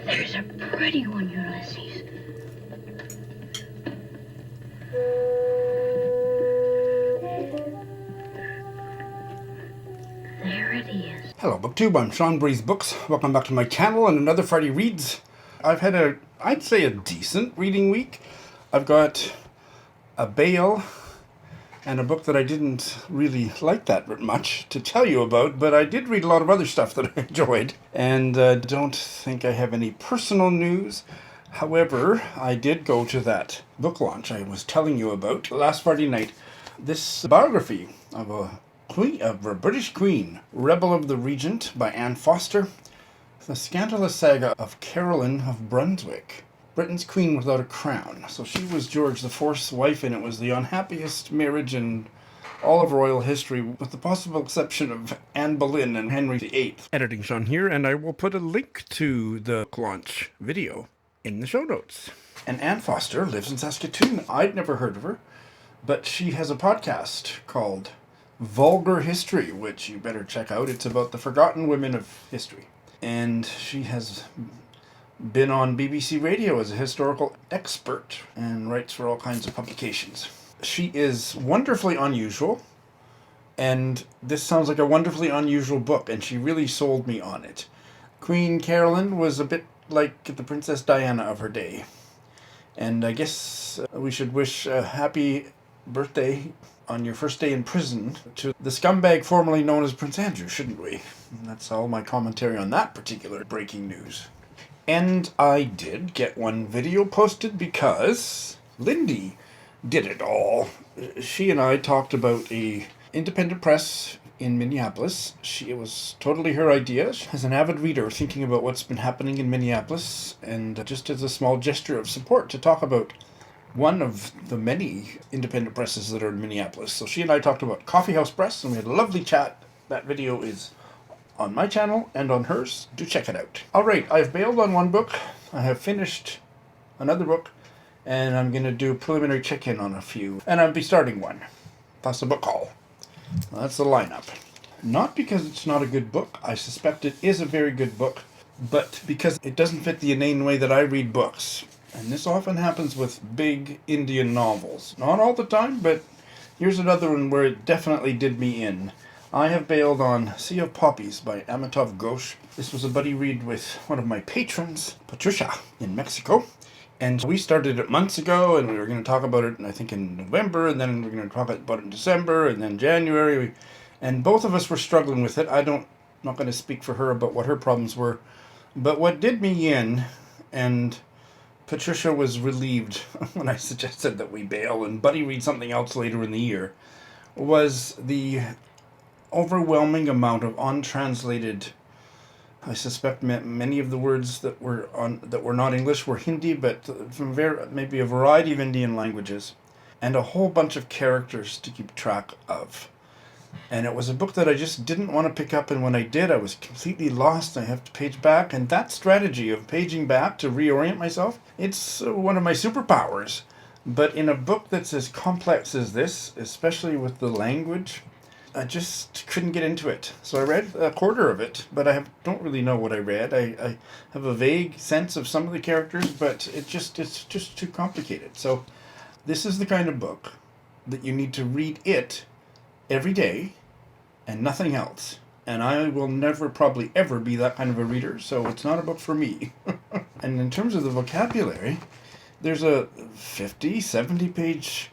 There's a pretty one, Ulysses. There it is. Hello BookTube, I'm Sean Breeze Books. Welcome back to my channel and another Friday Reads. I've had I'd say a decent reading week. I've got a Bale and a book that I didn't really like that much to tell you about, but I did read a lot of other stuff that I enjoyed, and don't think I have any personal news. However, I did go to that book launch I was telling you about last Friday night. This biography of a British Queen, Rebel of the Regent by Anne Foster, the Scandalous Saga of Caroline of Brunswick, Britain's queen without a crown. So she was George IV's wife, and it was the unhappiest marriage in all of royal history, with the possible exception of Anne Boleyn and Henry VIII. Editing Sean here, and I will put a link to the launch video in the show notes. And Anne Foster lives in Saskatoon. I'd never heard of her, but she has a podcast called Vulgar History, which you better check out. It's about the forgotten women of history. And she has been on BBC Radio as a historical expert and writes for all kinds of publications. She is wonderfully unusual, and this sounds like a wonderfully unusual book, and she really sold me on it. Queen Caroline was a bit like the Princess Diana of her day, and I guess we should wish a happy birthday on your first day in prison to the scumbag formerly known as Prince Andrew, shouldn't we? And that's all my commentary on that particular breaking news. And I did get one video posted because Lindy did it all. She and I talked about a independent press in Minneapolis. It was totally her idea. As an avid reader thinking about what's been happening in Minneapolis, and just as a small gesture of support to talk about one of the many independent presses that are in Minneapolis. So she and I talked about Coffee House Press, and we had a lovely chat. That video is on my channel and on hers. Do check it out. Alright, I've bailed on one book. I have finished another book, and I'm going to do a preliminary check-in on a few. And I'll be starting one. Plus a book haul. Well, that's the lineup. Not because it's not a good book. I suspect it is a very good book, but because it doesn't fit the inane way that I read books. And this often happens with big Indian novels. Not all the time, but here's another one where it definitely did me in. I have bailed on Sea of Poppies by Amitav Ghosh. This was a buddy read with one of my patrons, Patricia, in Mexico. And we started it months ago, and we were going to talk about it, I think, in November, and then we were going to talk about it in December, and then January. And both of us were struggling with it. I'm not going to speak for her about what her problems were. But what did me in, and Patricia was relieved when I suggested that we bail and buddy read something else later in the year, was the overwhelming amount of untranslated. I suspect many of the words that were not English were Hindi, but from maybe a variety of Indian languages, and a whole bunch of characters to keep track of. And it was a book that I just didn't want to pick up, and when I did, I was completely lost. I have to page back, and that strategy of paging back to reorient myself, it's one of my superpowers. But in a book that's as complex as this, especially with the language, I just couldn't get into it. So I read a quarter of it, but I don't really know what I read. I have a vague sense of some of the characters, but it's just too complicated. So this is the kind of book that you need to read it every day and nothing else. And I will never probably ever be that kind of a reader, so it's not a book for me. And in terms of the vocabulary, there's a 50, 70 page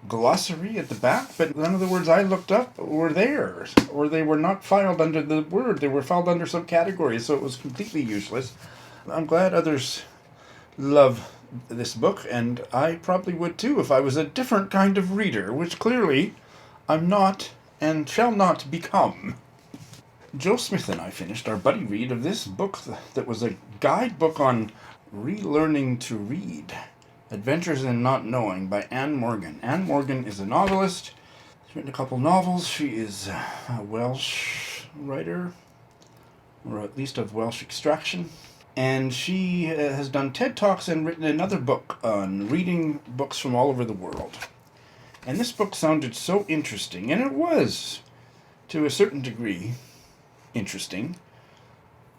glossary at the back, but none of the words I looked up were there, or they were not filed under the word. They were filed under some category, so it was completely useless. I'm glad others love this book, and I probably would too if I was a different kind of reader, which clearly I'm not and shall not become. Joe Smith and I finished our buddy read of this book that was a guidebook on relearning to read. Adventures in Not Knowing by Anne Morgan. Anne Morgan is a novelist. She's written a couple novels. She is a Welsh writer, or at least of Welsh extraction. And she has done TED Talks and written another book on reading books from all over the world. And this book sounded so interesting, and it was, to a certain degree, interesting.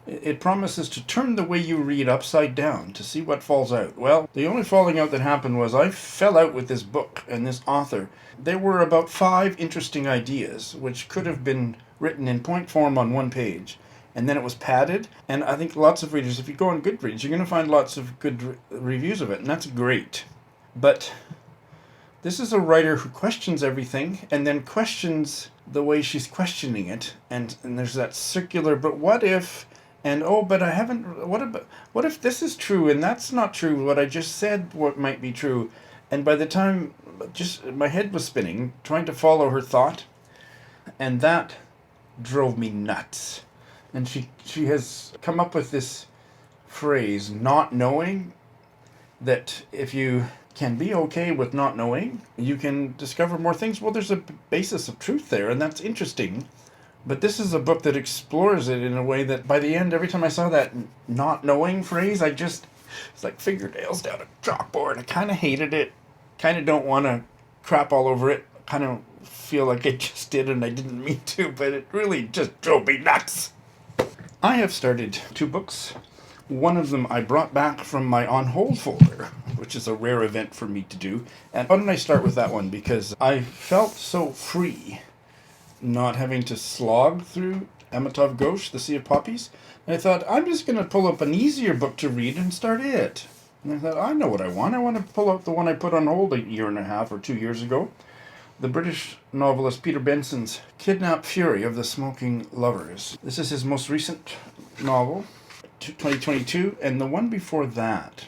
It promises to turn the way you read upside down to see what falls out. Well, the only falling out that happened was I fell out with this book and this author. There were about 5 interesting ideas, which could have been written in point form on one page. And then it was padded, and I think lots of readers, if you go on Goodreads, you're going to find lots of good reviews of it, and that's great. But this is a writer who questions everything, and then questions the way she's questioning it, and there's that circular, but what if, and oh, but I haven't, what if this is true, and that's not true, what I just said what might be true, and by the time, just, my head was spinning, trying to follow her thought, and that drove me nuts. And she has come up with this phrase, not knowing, that if you can be okay with not knowing, you can discover more things. Well, there's a basis of truth there, and that's interesting. But this is a book that explores it in a way that by the end, every time I saw that not knowing phrase, it's like fingernails down a chalkboard. I kind of hated it. Kind of don't want to crap all over it. Kind of feel like I just did and I didn't mean to, but it really just drove me nuts. I have started 2 books. One of them I brought back from my on hold folder, which is a rare event for me to do. And why don't I start with that one? Because I felt so free not having to slog through Amitav Ghosh, The Sea of Poppies. And I thought, I'm just going to pull up an easier book to read and start it. And I thought, I know what I want. I want to pull out the one I put on hold 1.5 years or 2 years ago. The British novelist Peter Benson's Kidnap Fury of the Smoking Lovers. This is his most recent novel, 2022, and the one before that,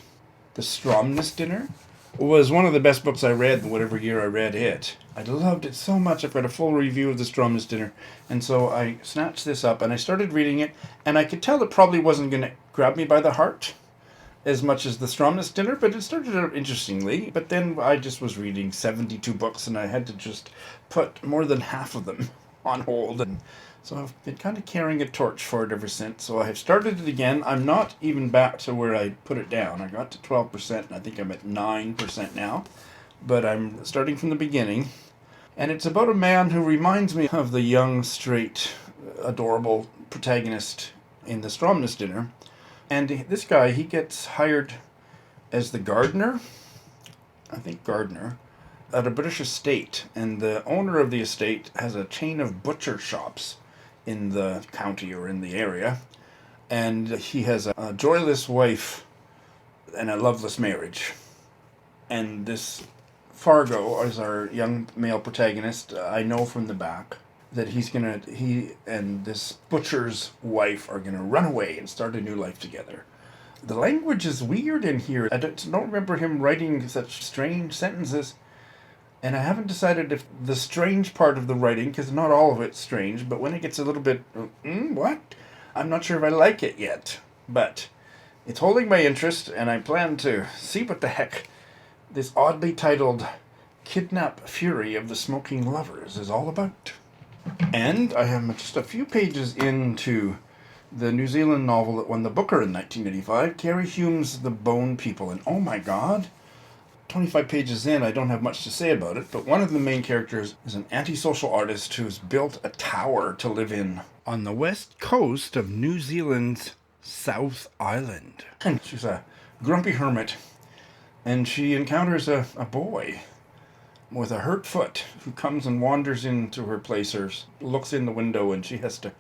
The Stromness Dinner, was one of the best books I read whatever year I read it. I loved it so much. I've got a full review of The Stromness Dinner, and so I snatched this up and I started reading it, and I could tell it probably wasn't going to grab me by the heart as much as The Stromness Dinner, but it started out interestingly. But then I just was reading 72 books, and I had to just put more than half of them on hold, and so I've been kind of carrying a torch for it ever since. So I have started it again. I'm not even back to where I put it down. I got to 12%, and I think I'm at 9% now, but I'm starting from the beginning. And it's about a man who reminds me of the young, straight, adorable protagonist in The Stromness Dinner. And this guy, he gets hired as the gardener, at a British estate. And the owner of the estate has a chain of butcher shops in the county or in the area. And he has a joyless wife and a loveless marriage. And this Fargo, as our young male protagonist, I know from the back that he and this butcher's wife are gonna run away and start a new life together. The language is weird in here. I don't remember him writing such strange sentences, and I haven't decided if the strange part of the writing, because not all of it's strange, but when it gets a little bit, what? I'm not sure if I like it yet, but it's holding my interest, and I plan to see what the heck this oddly titled Kidnap Fury of the Smoking Lovers is all about. And I am just a few pages into the New Zealand novel that won the Booker in 1985, Keri Hume's The Bone People. And oh my god, 25 pages in, I don't have much to say about it, but one of the main characters is an antisocial artist who's built a tower to live in on the west coast of New Zealand's South Island. And she's a grumpy hermit, and she encounters a boy with a hurt foot who comes and wanders into her place or looks in the window, and she has to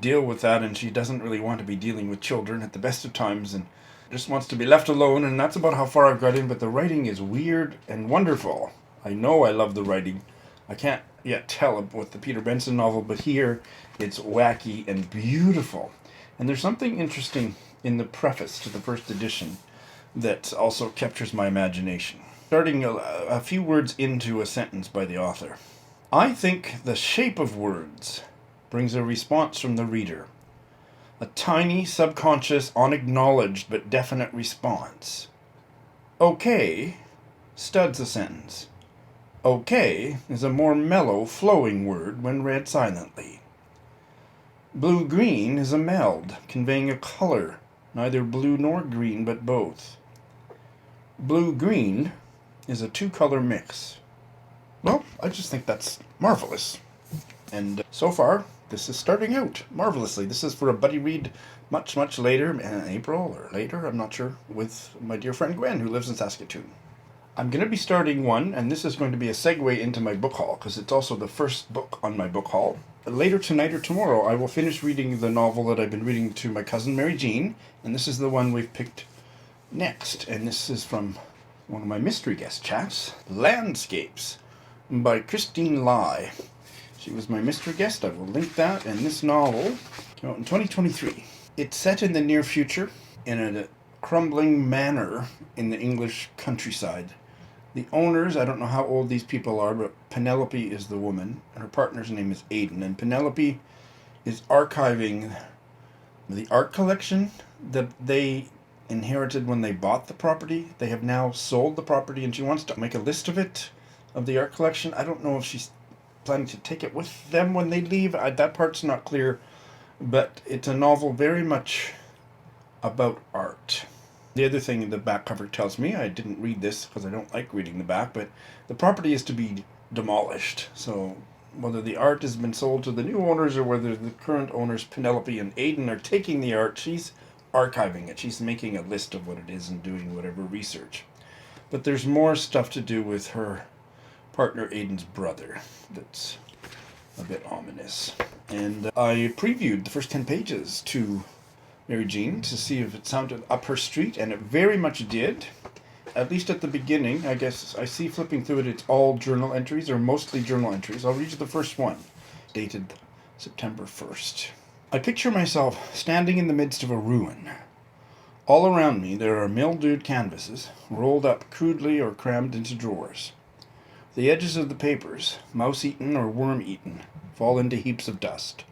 deal with that, and she doesn't really want to be dealing with children at the best of times and just wants to be left alone, and that's about how far I've got in. But the writing is weird and wonderful. I know I love the writing. I can't yet tell with the Peter Benson novel, but here it's wacky and beautiful. And there's something interesting in the preface to the first edition that also captures my imagination. Starting a few words into a sentence by the author. I think the shape of words brings a response from the reader. A tiny, subconscious, unacknowledged but definite response. Okay studs a sentence. Okay is a more mellow, flowing word when read silently. Blue-green is a meld, conveying a color, neither blue nor green, but both. Blue-green is a 2-color mix. Well, I just think that's marvelous. And so far, this is starting out marvelously. This is for a buddy read much, much later, in April or later, I'm not sure, with my dear friend Gwen, who lives in Saskatoon. I'm going to be starting one, and this is going to be a segue into my book haul, because it's also the first book on my book haul. Later tonight or tomorrow, I will finish reading the novel that I've been reading to my cousin Mary Jean, and this is the one we've picked next, and this is from one of my mystery guest chats, Landscapes, by Christine Lai. She was my mystery guest. I will link that, and this novel came out in 2023. It's set in the near future, in a crumbling manor in the English countryside. The owners, I don't know how old these people are, but Penelope is the woman, and her partner's name is Aidan, and Penelope is archiving the art collection that they inherited when they bought the property. They have now sold the property, and she wants to make a list of it, of the art collection. I don't know if she's planning to take it with them when they leave. That part's not clear, but it's a novel very much about art. The other thing the back cover tells me, I didn't read this because I don't like reading the back, but the property is to be demolished. So whether the art has been sold to the new owners or whether the current owners, Penelope and Aidan, are taking the art, she's archiving it. She's making a list of what it is and doing whatever research. But there's more stuff to do with her partner Aidan's brother that's a bit ominous. And I previewed the first 10 pages to Mary Jean to see if it sounded up her street, and it very much did. At least at the beginning, I guess I see flipping through it, it's all journal entries, or mostly journal entries. I'll read you the first one, dated September 1st. I picture myself standing in the midst of a ruin. All around me there are mildewed canvases, rolled up crudely or crammed into drawers. The edges of the papers, mouse-eaten or worm-eaten, fall into heaps of dust.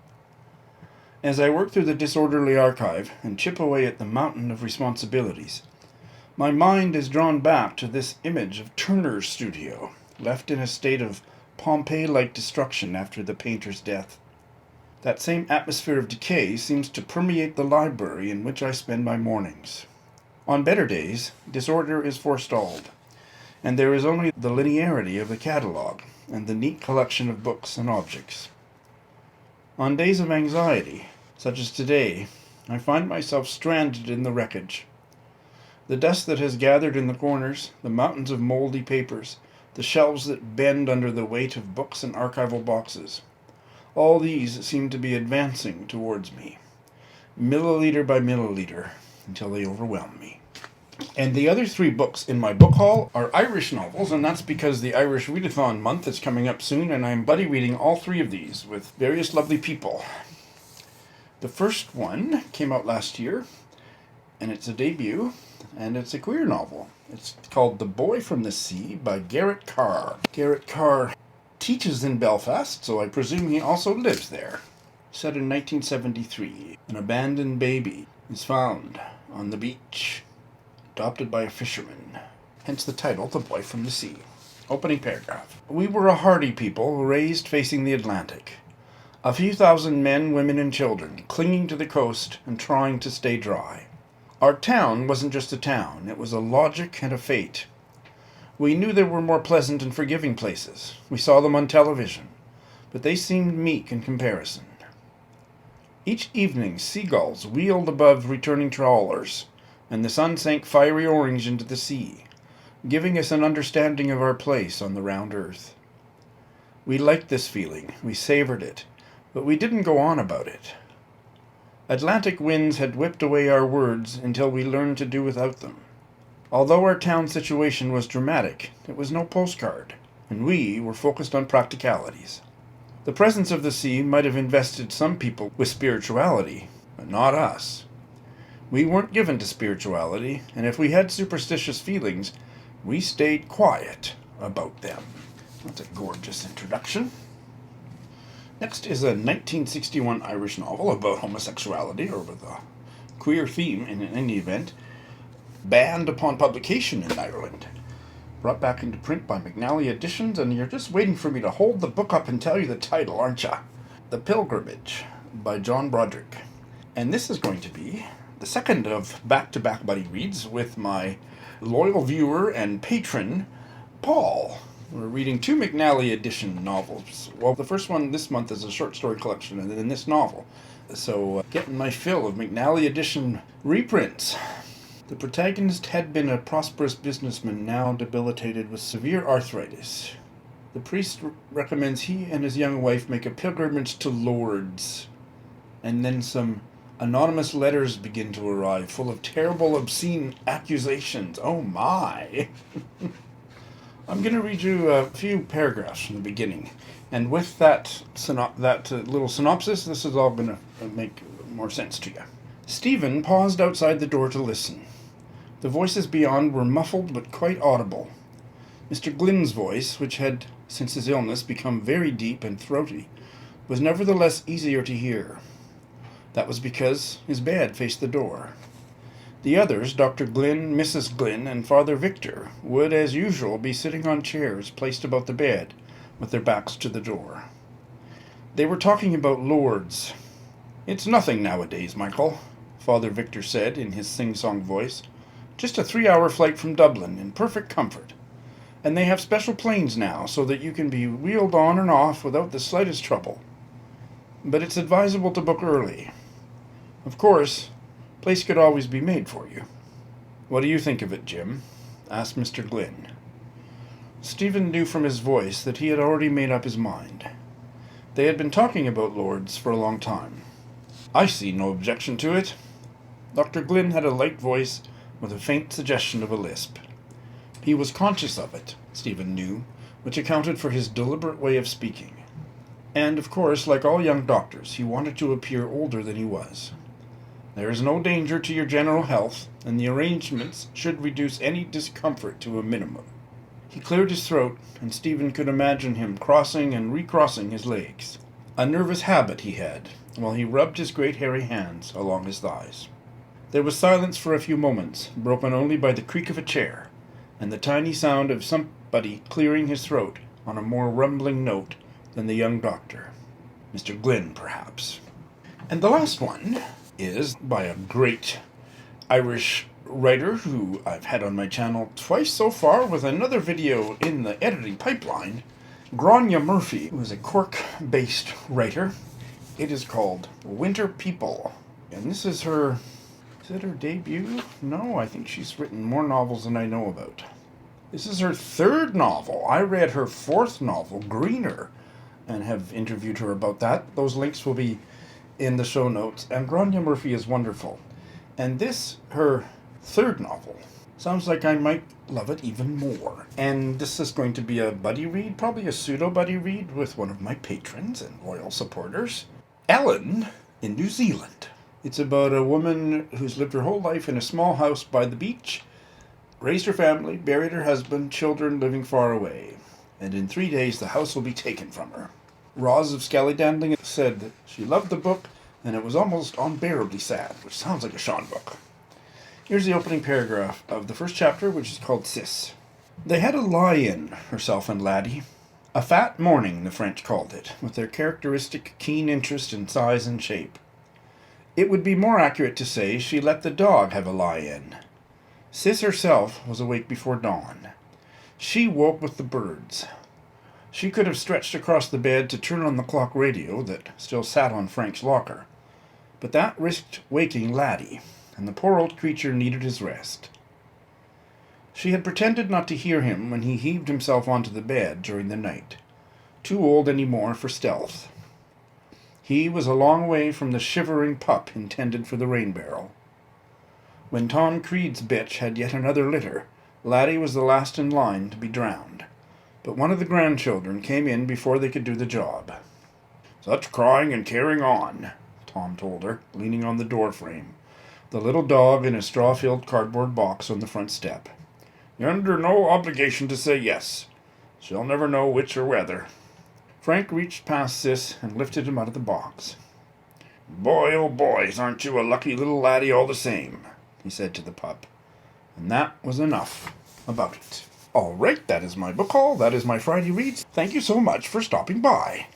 As I work through the disorderly archive and chip away at the mountain of responsibilities, my mind is drawn back to this image of Turner's studio, left in a state of Pompeii-like destruction after the painter's death. That same atmosphere of decay seems to permeate the library in which I spend my mornings. On better days, disorder is forestalled, and there is only the linearity of the catalogue and the neat collection of books and objects. On days of anxiety, such as today, I find myself stranded in the wreckage. The dust that has gathered in the corners, the mountains of moldy papers, the shelves that bend under the weight of books and archival boxes, all these seem to be advancing towards me, milliliter by milliliter, until they overwhelm me. And the other 3 books in my book haul are Irish novels, and that's because the Irish Readathon month is coming up soon, and I'm buddy reading all 3 of these with various lovely people. The first one came out last year, and it's a debut, and it's a queer novel. It's called The Boy from the Sea by Garrett Carr. Garrett Carr teaches in Belfast, so I presume he also lives there. Set in 1973, an abandoned baby is found on the beach, adopted by a fisherman. Hence the title, The Boy from the Sea. Opening paragraph. We were a hardy people, raised facing the Atlantic. A few thousand men, women, and children, clinging to the coast and trying to stay dry. Our town wasn't just a town, it was a logic and a fate. We knew there were more pleasant and forgiving places. We saw them on television, but they seemed meek in comparison. Each evening, seagulls wheeled above returning trawlers, and the sun sank fiery orange into the sea, giving us an understanding of our place on the round earth. We liked this feeling, we savored it, but we didn't go on about it. Atlantic winds had whipped away our words until we learned to do without them. Although our town situation was dramatic, it was no postcard, and we were focused on practicalities. The presence of the sea might have invested some people with spirituality, but not us. We weren't given to spirituality, and if we had superstitious feelings, we stayed quiet about them. That's a gorgeous introduction. Next is a 1961 Irish novel about homosexuality, or with a queer theme in any event, banned upon publication in Ireland. Brought back into print by McNally Editions, and you're just waiting for me to hold the book up and tell you the title, aren't ya? The Pilgrimage by John Broderick. And this is going to be the second of back-to-back buddy reads with my loyal viewer and patron, Paul. We're reading 2 McNally edition novels. Well, the first one this month is a short story collection, and then this novel. So, getting my fill of McNally edition reprints. The protagonist had been a prosperous businessman now debilitated with severe arthritis. The priest recommends he and his young wife make a pilgrimage to Lourdes. And then some anonymous letters begin to arrive, full of terrible, obscene accusations. Oh my! I'm going to read you a few paragraphs from the beginning. And with that little synopsis, this is all going to make more sense to you. Stephen paused outside the door to listen. The voices beyond were muffled but quite audible. Mr. Glyn's voice, which had, since his illness, become very deep and throaty, was nevertheless easier to hear. That was because his bed faced the door. The others, Dr. Glynn, Mrs. Glynn, and Father Victor, would, as usual, be sitting on chairs placed about the bed, with their backs to the door. They were talking about Lourdes. "It's nothing nowadays, Michael," Father Victor said in his sing-song voice. "Just a 3-hour flight from Dublin, in perfect comfort. And they have special planes now, so that you can be wheeled on and off without the slightest trouble. But it's advisable to book early. Of course, place could always be made for you." "What do you think of it, Jim?" asked Mr. Glynn. Stephen knew from his voice that he had already made up his mind. They had been talking about Lourdes for a long time. "I see no objection to it." Dr. Glynn had a light voice with a faint suggestion of a lisp. He was conscious of it, Stephen knew, which accounted for his deliberate way of speaking. And, of course, like all young doctors, he wanted to appear older than he was. "There is no danger to your general health, and the arrangements should reduce any discomfort to a minimum." He cleared his throat, and Stephen could imagine him crossing and recrossing his legs. A nervous habit he had, while he rubbed his great hairy hands along his thighs. There was silence for a few moments, broken only by the creak of a chair, and the tiny sound of somebody clearing his throat on a more rumbling note than the young doctor. Mr. Glynn, perhaps. And the last one is by a great Irish writer who I've had on my channel twice so far, with another video in the editing pipeline, Gráinne Murphy, who is a Cork-based writer. It is called Winter People. And this is her... is it her debut? No, I think she's written more novels than I know about. This is her 3rd novel. I read her 4th novel, Gráinne, and have interviewed her about that. Those links will be in the show notes. And Gráinne Murphy is wonderful. And this, her 3rd novel, sounds like I might love it even more. And this is going to be a buddy read, probably a pseudo-buddy read, with one of my patrons and loyal supporters, Ellen, in New Zealand. It's about a woman who's lived her whole life in a small house by the beach, raised her family, buried her husband, children living far away. And in 3 days the house will be taken from her. Roz of Skallydandling said that she loved the book, and it was almost unbearably sad, which sounds like a Sean book. Here's the opening paragraph of the first chapter, which is called Sis. "They had a lie-in, herself and Laddie. A fat morning, the French called it, with their characteristic keen interest in size and shape. It would be more accurate to say she let the dog have a lie-in. Sis herself was awake before dawn. She woke with the birds. She could have stretched across the bed to turn on the clock radio that still sat on Frank's locker, but that risked waking Laddie, and the poor old creature needed his rest. She had pretended not to hear him when he heaved himself onto the bed during the night, too old any more for stealth. He was a long way from the shivering pup intended for the rain barrel. When Tom Creed's bitch had yet another litter, Laddie was the last in line to be drowned, but one of the grandchildren came in before they could do the job. Such crying and carrying on, Tom told her, leaning on the door frame, the little dog in a straw-filled cardboard box on the front step. You're under no obligation to say yes. She'll never know which or whether. Frank reached past Sis and lifted him out of the box. Boy, oh boys, aren't you a lucky little laddie all the same, he said to the pup. And that was enough about it. All right, that is my book haul. That is my Friday Reads. Thank you so much for stopping by.